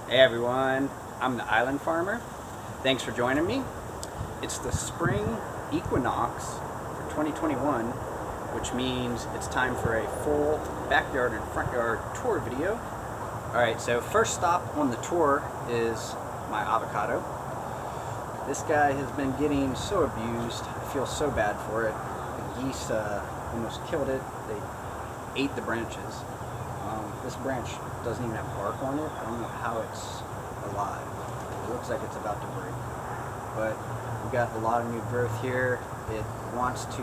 Hey everyone, I'm the Island Farmer. Thanks for joining me. It's the spring equinox for 2021, which means it's time for a full backyard and front yard tour video. Alright, so first stop on the tour is my avocado. This guy has been getting so abused. I feel so bad for it. The geese almost killed it. They ate the branches. This branch doesn't even have bark on it. I don't know how it's alive. It looks like it's about to break. But we've got a lot of new growth here. It wants to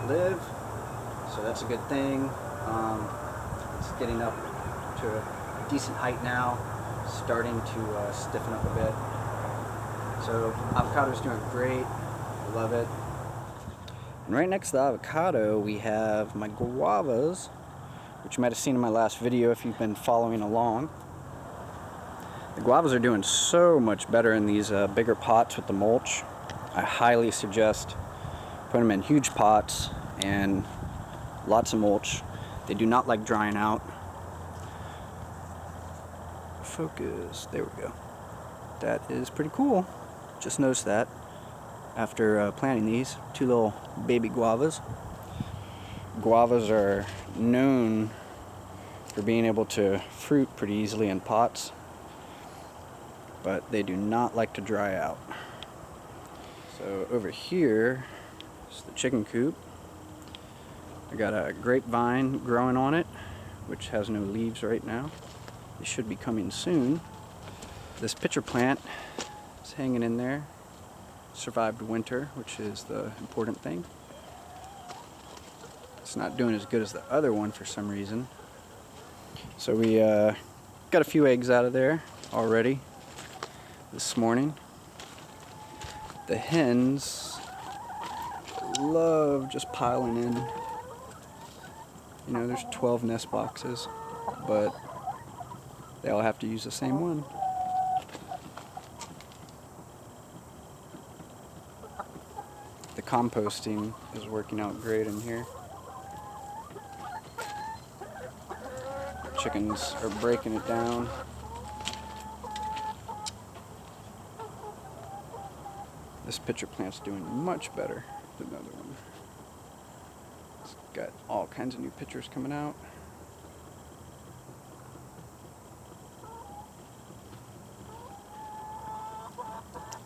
live, so that's a good thing. It's getting up to a decent height now, starting to stiffen up a bit. So avocado's doing great. I love it. And right next to the avocado, we have my guavas, which you might have seen in my last video if you've been following along. The guavas are doing so much better in these bigger pots with the mulch. I highly suggest putting them in huge pots and lots of mulch. They do not like drying out. Focus, there we go. That is pretty cool. Just noticed that after planting these two little baby guavas. Guavas are known for being able to fruit pretty easily in pots, but they do not like to dry out. So over here is the chicken coop. I got a grapevine growing on it, which has no leaves right now. They should be coming soon. This pitcher plant is hanging in there. Survived winter, which is the important thing. It's not doing as good as the other one for some reason. So we got a few eggs out of there already this morning. The hens love just piling in. You know, there's 12 nest boxes, but they all have to use the same one. The composting is working out great in here. Chickens are breaking it down. This pitcher plant's doing much better than the other one. It's got all kinds of new pitchers coming out.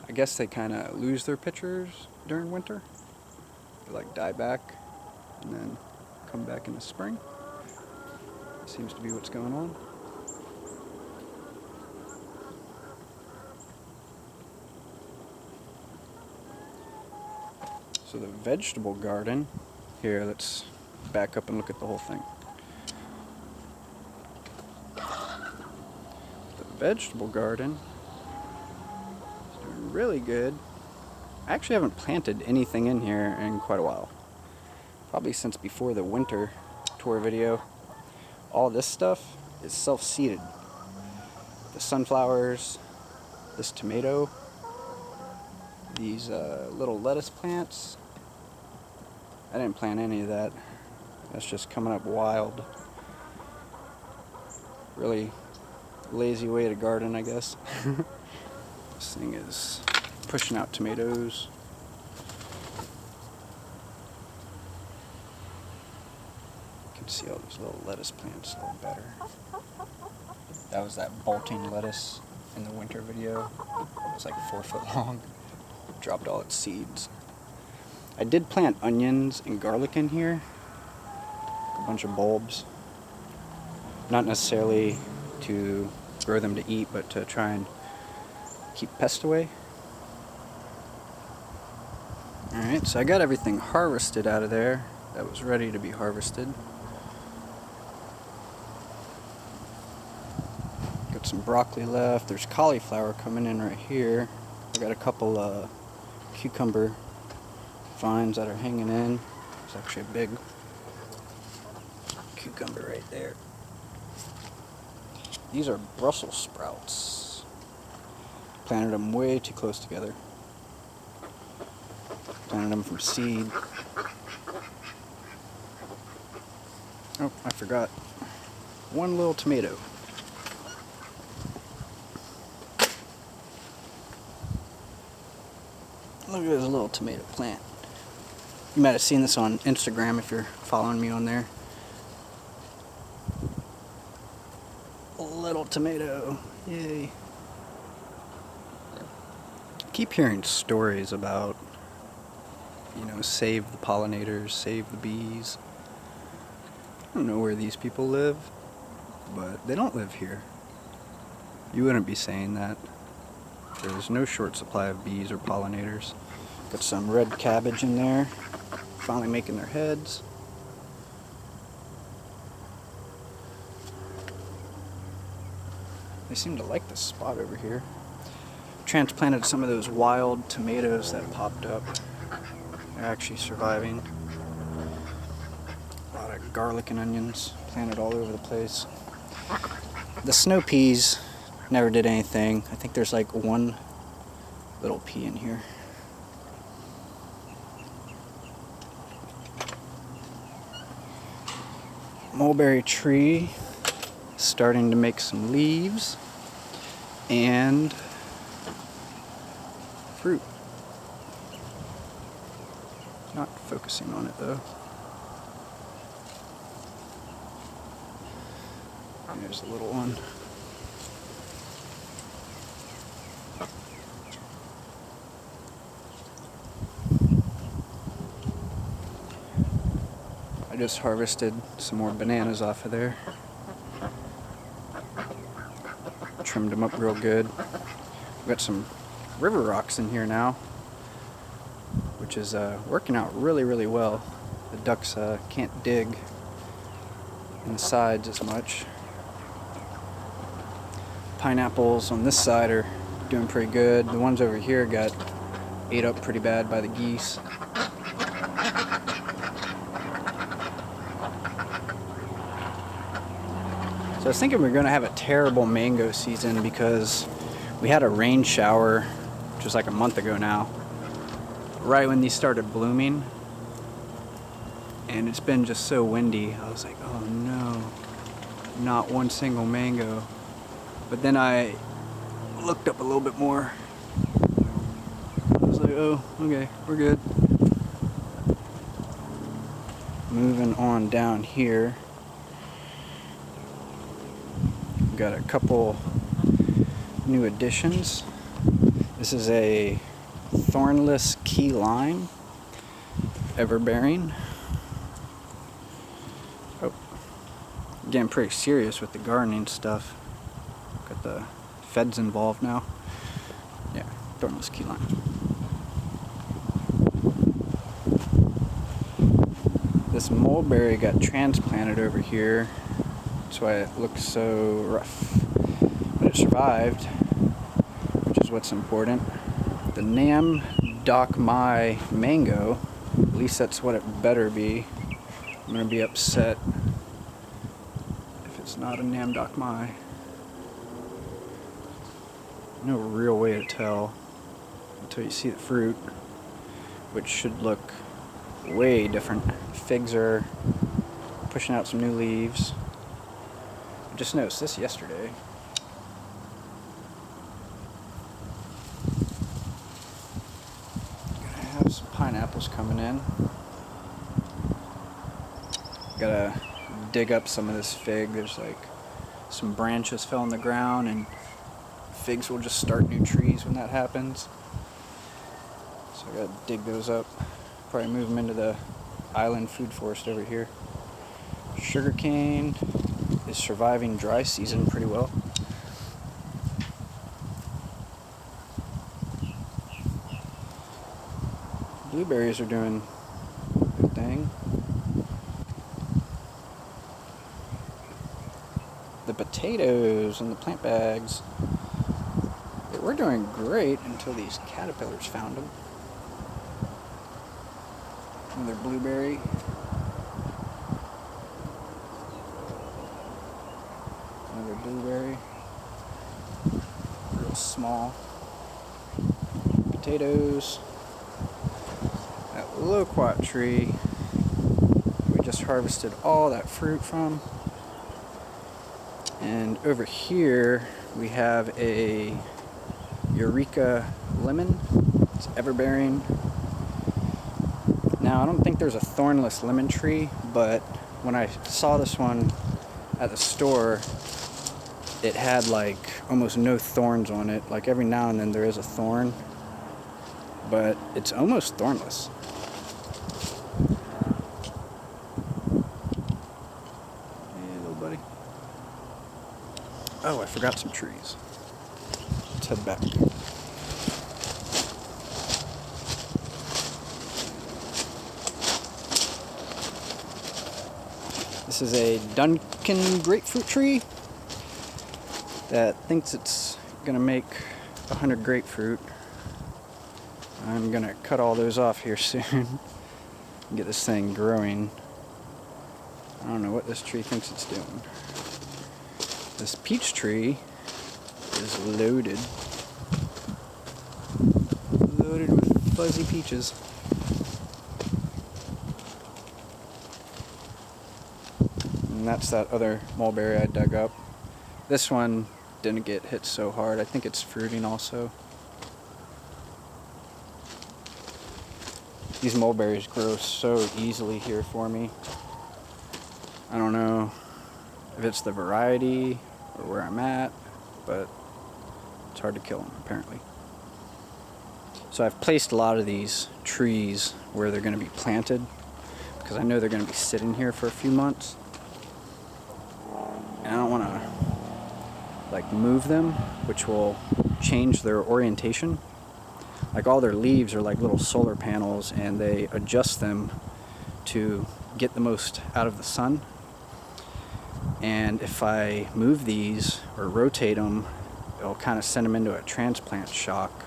I guess they kind of lose their pitchers during winter. They like die back and then come back in the spring. Seems to be what's going on. So the vegetable garden, here, let's back up and look at the whole thing. The vegetable garden is doing really good. I actually haven't planted anything in here in quite a while. Probably since before the winter tour video. All this stuff is self-seeded. The sunflowers, this tomato, these little lettuce plants. I didn't plant any of that. That's just coming up wild. Really lazy way to garden, I guess. This thing is pushing out tomatoes. See all these little lettuce plants a little better. That was that bolting lettuce in the winter video. It was like 4 foot long. Dropped all its seeds. I did plant onions and garlic in here. A bunch of bulbs. Not necessarily to grow them to eat, but to try and keep pests away. Alright, so I got everything harvested out of there that was ready to be harvested. Some broccoli left. There's cauliflower coming in right here. I got a couple cucumber vines that are hanging in. There's actually a big cucumber right there. These are Brussels sprouts. Planted them way too close together. Planted them from seed. Oh, I forgot. One little tomato. Look at this little tomato plant. You might have seen this on Instagram if you're following me on there. A little tomato. Yay. Keep hearing stories about, you know, save the pollinators, save the bees. I don't know where these people live, but they don't live here. You wouldn't be saying that. There's no short supply of bees or pollinators. Got some red cabbage in there, finally making their heads. They seem to like this spot over here. Transplanted some of those wild tomatoes that popped up. They're actually surviving. A lot of garlic and onions planted all over the place. The snow peas never did anything. I think there's like one little pea in here. Mulberry tree starting to make some leaves and fruit. Not focusing on it though. There's a little one. I just harvested some more bananas off of there. Trimmed them up real good. We've got some river rocks in here now, which is working out really, really well. The ducks can't dig in the sides as much. Pineapples on this side are doing pretty good. The ones over here got ate up pretty bad by the geese. So I was thinking we were going to have a terrible mango season because we had a rain shower, which was like a month ago now, right when these started blooming. And it's been just so windy. I was like, oh no, not one single mango. But then I looked up a little bit more. I was like, oh, okay, we're good. Moving on down here. We've got a couple new additions. This is a thornless key lime, everbearing. Oh, getting pretty serious with the gardening stuff. Got the feds involved now. Yeah, thornless key lime. This mulberry got transplanted over here. That's why it looks so rough. But it survived, which is what's important. The Nam Doc Mai mango, at least that's what it better be. I'm going to be upset if it's not a Nam Doc Mai. No real way to tell until you see the fruit, which should look way different. Figs are pushing out some new leaves. I just noticed this yesterday. Gonna have some pineapples coming in. Gotta dig up some of this fig. There's like some branches fell on the ground, and figs will just start new trees when that happens. So I gotta dig those up. Probably move them into the island food forest over here. Sugarcane is surviving dry season pretty well. Blueberries are doing their thing. The potatoes and the plant bags, they were doing great until these caterpillars found them. Another blueberry. Another blueberry. Real small. Potatoes. That loquat tree we just harvested all that fruit from. And over here we have a Eureka Lemon. It's everbearing. Now, I don't think there's a thornless lemon tree, but when I saw this one at the store, it had like almost no thorns on it. Like every now and then there is a thorn, but it's almost thornless. Hey, little buddy. Oh, I forgot some trees. Let's head back. This is a Duncan grapefruit tree that thinks it's gonna make 100 grapefruit. I'm gonna cut all those off here soon and get this thing growing. I don't know what this tree thinks it's doing. This peach tree is loaded with fuzzy peaches. And that's that other mulberry I dug up. This one didn't get hit so hard. I think it's fruiting also. These mulberries grow so easily here for me. I don't know if it's the variety or where I'm at, but it's hard to kill them apparently. So I've placed a lot of these trees where they're going to be planted because I know they're going to be sitting here for a few months. And I don't want to like move them, which will change their orientation. Like all their leaves are like little solar panels, and they adjust them to get the most out of the sun. And if I move these or rotate them, it'll kind of send them into a transplant shock,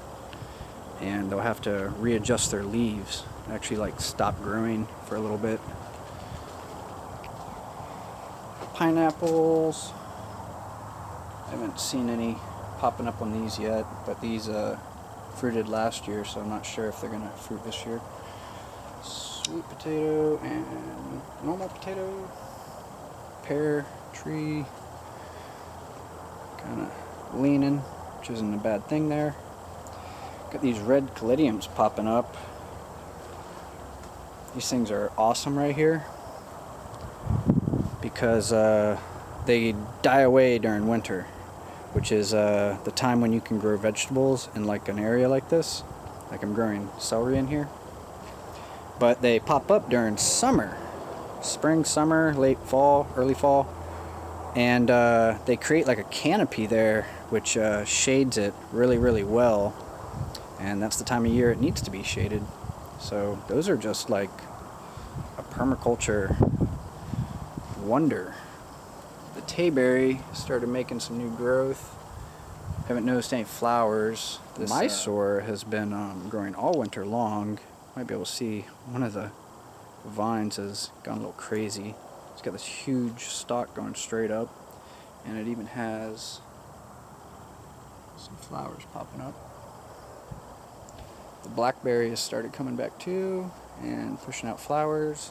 and they'll have to readjust their leaves, actually like stop growing for a little bit. Pineapples, I haven't seen any popping up on these yet, but these fruited last year, so I'm not sure if they're gonna fruit this year. Sweet potato and normal potato. Pear tree, kind of leaning, which isn't a bad thing there. Got these red caladiums popping up. These things are awesome right here because they die away during winter, which is the time when you can grow vegetables in like an area like this. Like I'm growing celery in here. But they pop up during summer. Spring, summer, late fall, early fall. And they create like a canopy there, which shades it really, really well. And that's the time of year it needs to be shaded. So those are just like a permaculture wonder. The tayberry started making some new growth. Haven't noticed any flowers. This Mysore has been growing all winter long. Might be able to see one of the vines has gone a little crazy. It's got this huge stalk going straight up, and it even has some flowers popping up. The blackberry has started coming back too and pushing out flowers.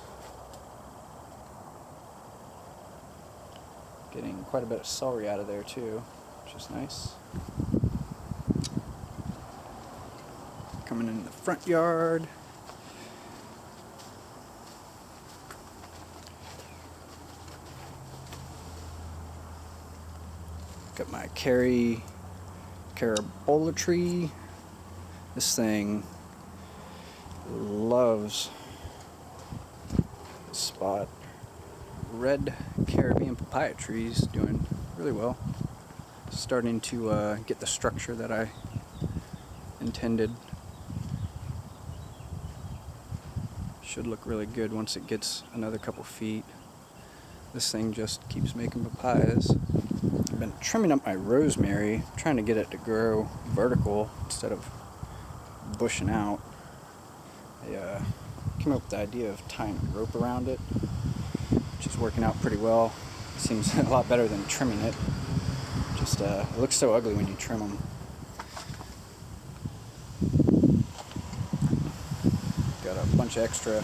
Getting quite a bit of celery out of there too, which is nice. Coming in the front yard. Got my carabola tree. This thing loves this spot. Red Caribbean papaya trees doing really well. Starting to get the structure that I intended. Should look really good once it gets another couple feet. This thing just keeps making papayas. I've been trimming up my rosemary, trying to get it to grow vertical instead of bushing out. I came up with the idea of tying a rope around it, which is working out pretty well. It seems a lot better than trimming it. Just it looks so ugly when you trim them. Got a bunch of extra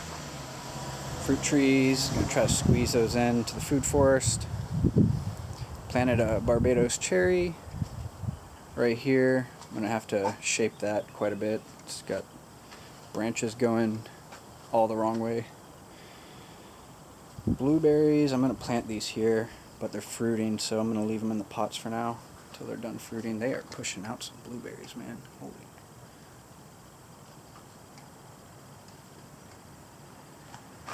fruit trees. Gonna try to squeeze those into the food forest. Planted a Barbados Cherry right here. I'm going to have to shape that quite a bit. It's got branches going all the wrong way. Blueberries, I'm going to plant these here, but they're fruiting, so I'm going to leave them in the pots for now until they're done fruiting. They are pushing out some blueberries, man. Holy.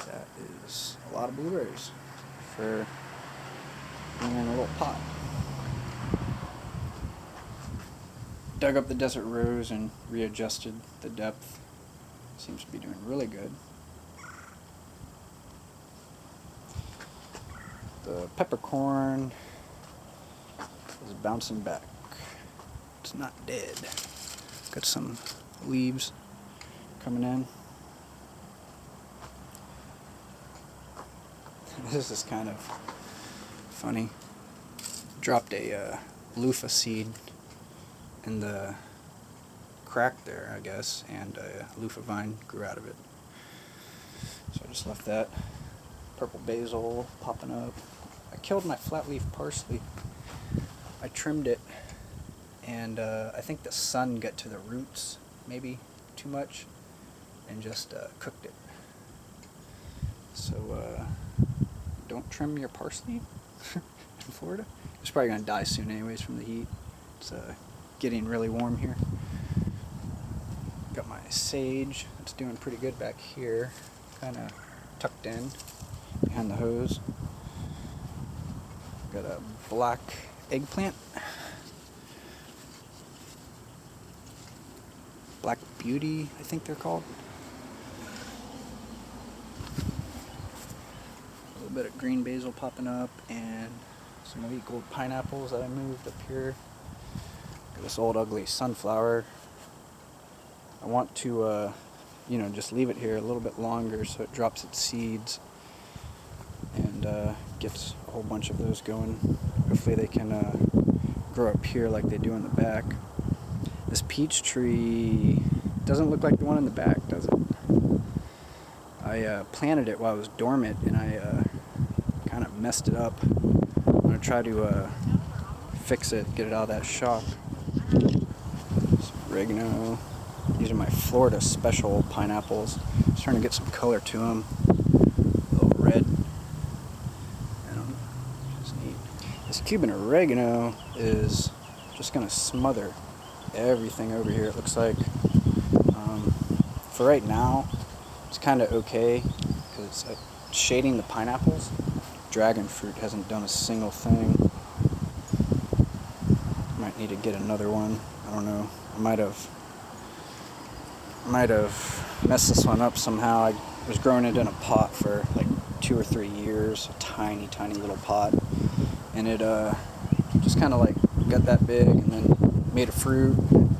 That is a lot of blueberries for being in a little pot. Dug up the desert rose and readjusted the depth. Seems to be doing really good. The peppercorn is bouncing back. It's not dead. Got some leaves coming in. This is kind of funny. Dropped a loofah seed in the crack there, I guess, and a loofah vine grew out of it. So I just left that. Purple basil popping up. I killed my flat leaf parsley. I trimmed it, and I think the sun got to the roots, maybe too much, and just cooked it. So don't trim your parsley in Florida. It's probably going to die soon anyways from the heat. It's getting really warm here. Got my sage. It's doing pretty good back here. Kind of tucked in behind the hose. Got a black eggplant. Black Beauty, I think they're called. A little bit of green basil popping up, and some of these gold pineapples that I moved up here. Got this old ugly sunflower. I want to, just leave it here a little bit longer so it drops its seeds and gets a whole bunch of those going. Hopefully they can grow up here like they do in the back. This peach tree doesn't look like the one in the back, does it? I planted it while it was dormant, and I kind of messed it up. I'm going to try to fix it, get it out of that shock. Some oregano. These are my Florida special pineapples. Just trying to get some color to them. A little red. Just neat. This Cuban oregano is just going to smother everything over here. It looks like for right now it's kind of okay because it's shading the pineapples. Dragon fruit hasn't done a single thing. Might need to get another one. I don't know. I might have messed this one up somehow. I was growing it in a pot for like 2 or 3 years, a tiny little pot, and it just kind of like got that big and then made a fruit.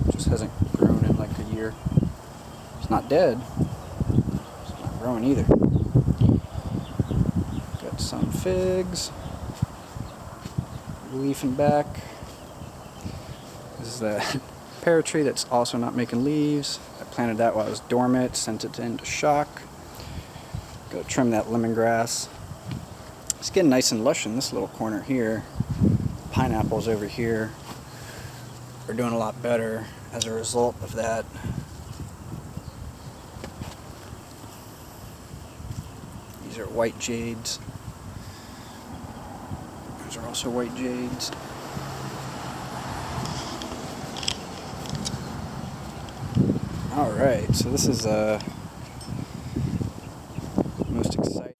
It just hasn't grown in like a year. It's not dead. It's not growing either. Got some figs leafing back. This is the pear tree that's also not making leaves. I planted that while it was dormant, sent it into shock. Go trim that lemongrass. It's getting nice and lush in this little corner here. Pineapples over here are doing a lot better as a result of that. These are white jades. Those are also white jades. Alright, so this is most exciting.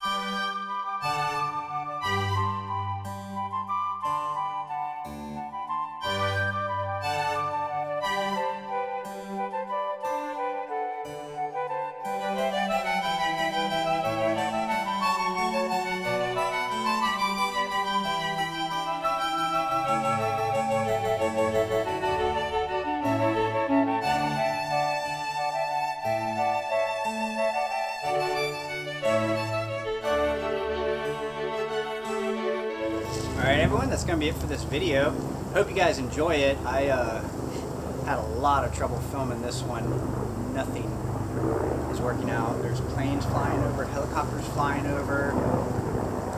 Alright everyone, that's going to be it for this video. Hope you guys enjoy it. I had a lot of trouble filming this one. Nothing is working out. There's planes flying over, helicopters flying over.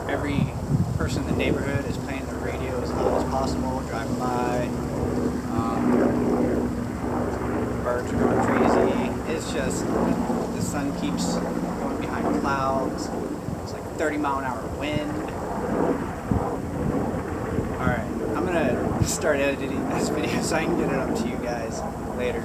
Every person in the neighborhood is playing their radio as loud as possible, driving by. just the sun keeps going behind clouds. It's like 30-mile-an-hour wind. Alright, I'm gonna start editing this video so I can get it up to you guys later.